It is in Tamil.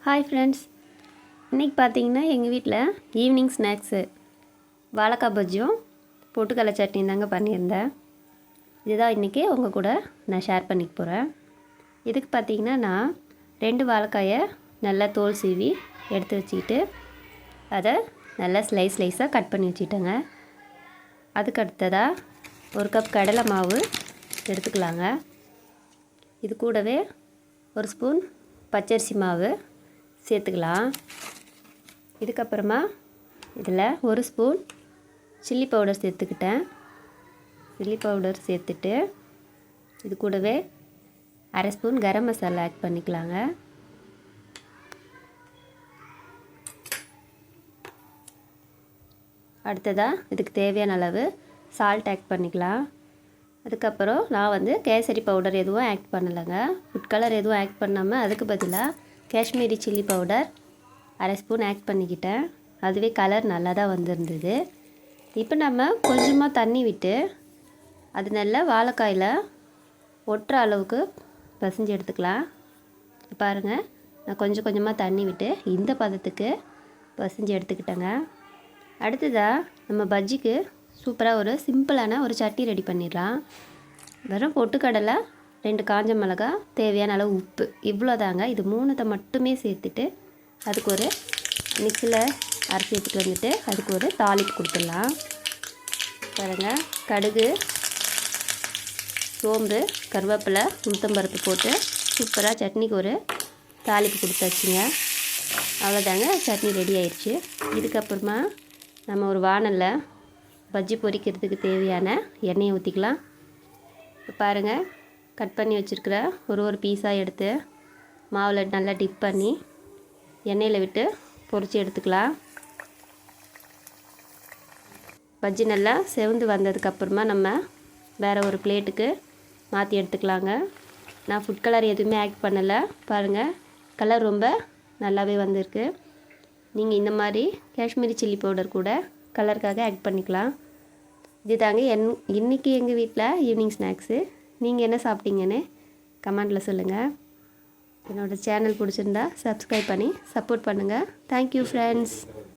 ஹாய் ஃப்ரெண்ட்ஸ், இன்றைக்கி பார்த்தீங்கன்னா எங்கள் வீட்டில் ஈவினிங் ஸ்நாக்ஸு வாழைக்காய் பஜ்ஜியும் பொட்டுக்கடலை சட்னி தாங்க பண்ணியிருந்தேன். இதுதான் இன்றைக்கி உங்கள் கூட நான் ஷேர் பண்ணிக்க போகிறேன். இதுக்கு பார்த்தீங்கன்னா நான் 2 வாழைக்காயை நல்லா தோல் சீவி எடுத்து வச்சுக்கிட்டு அதை நல்லா ஸ்லைஸாக கட் பண்ணி வச்சுட்டேங்க. அதுக்கு அடுத்ததாக 1 கப் கடலை மாவு எடுத்துக்கலாங்க. இது கூடவே 1 ஸ்பூன் பச்சரிசி மாவு சேர்த்துக்கலாம். இதுக்கப்புறமா இதில் 1 ஸ்பூன் சில்லி பவுடர் சேர்த்துக்கிட்டேன். சில்லி பவுடர் சேர்த்துட்டு இது கூடவே 1/2 ஸ்பூன் கரம் மசாலா ஆட் பண்ணிக்கலாங்க. அடுத்ததாக இதுக்கு தேவையான அளவு சால்ட் ஆட் பண்ணிக்கலாம். அதுக்கப்புறம் நான் கேசரி பவுடர் எதுவும் ஆட் பண்ணலைங்க. ஃபுட் கலர் எதுவும் ஆட் பண்ணாமல் அதுக்கு பதிலாக Kashmiri chilli powder 1/2 spoon add பண்ணிக்கிட்டேன். அதுவே கலர் நல்லா தான் வந்திருந்தது. இப்போ நம்ம கொஞ்சமாக தண்ணி விட்டு அது நல்லா வாழைக்காயில் ஒட்டுற அளவுக்கு பிசைஞ்சு எடுத்துக்கலாம். பாருங்கள், நான் கொஞ்சமாக தண்ணி விட்டு இந்த பதத்துக்கு பிசைஞ்சு எடுத்துக்கிட்டேங்க. அடுத்ததாக நம்ம பஜ்ஜிக்கு சூப்பராக ஒரு சிம்பிளான ஒரு சட்னி ரெடி பண்ணிடலாம். வெறும் பொட்டுக்கடலை, 2 காஞ்ச மிளகாய், தேவையான அளவு உப்பு, இவ்வளோதாங்க. இது 3 மட்டுமே சேர்த்துட்டு அதுக்கு ஒரு மிக்ஸியில் அரைச்சி எடுத்துகிட்டு வந்துட்டு அதுக்கு ஒரு தாளிப்பு கொடுத்துடலாம். பாருங்கள், கடுகு, சோம்பு, கருவேப்பிலை, உளுத்தம்பருப்பு போட்டு சூப்பராக சட்னிக்கு ஒரு தாளிப்பு கொடுத்தாச்சுங்க. அவ்வளோதாங்க, சட்னி ரெடி ஆயிடுச்சு. இதுக்கப்புறமா நம்ம ஒரு வானலில் பஜ்ஜி பொரிக்கிறதுக்கு தேவையான எண்ணெயை ஊற்றிக்கலாம். இப்போ பாருங்கள், கட் பண்ணி வச்சுருக்கிற ஒரு பீஸாக எடுத்து மாவில் நல்லா டிப் பண்ணி எண்ணெயில் விட்டு பொரித்து எடுத்துக்கலாம். பஜ்ஜி நல்லா செவந்து வந்ததுக்கப்புறமா நம்ம வேறு ஒரு பிளேட்டுக்கு மாற்றி எடுத்துக்கலாங்க. நான் ஃபுட் கலர் எதுவுமே ஆட் பண்ணலை. பாருங்கள், கலர் ரொம்ப நல்லாவே வந்திருக்கு. நீங்கள் இந்த மாதிரி காஷ்மீரி சில்லி பவுடர் கூட கலருக்காக ஆட் பண்ணிக்கலாம். இதுதாங்க இன்றைக்கி எங்கள் வீட்டில் ஈவினிங் ஸ்நாக்ஸு. நீங்கள் என்ன சாப்பிட்டீங்கன்னு கமெண்டில் சொல்லுங்கள். என்னோடய சேனல் பிடிச்சிருந்தா சப்ஸ்கிரைப் பண்ணி சப்போர்ட் பண்ணுங்கள். Thank you friends.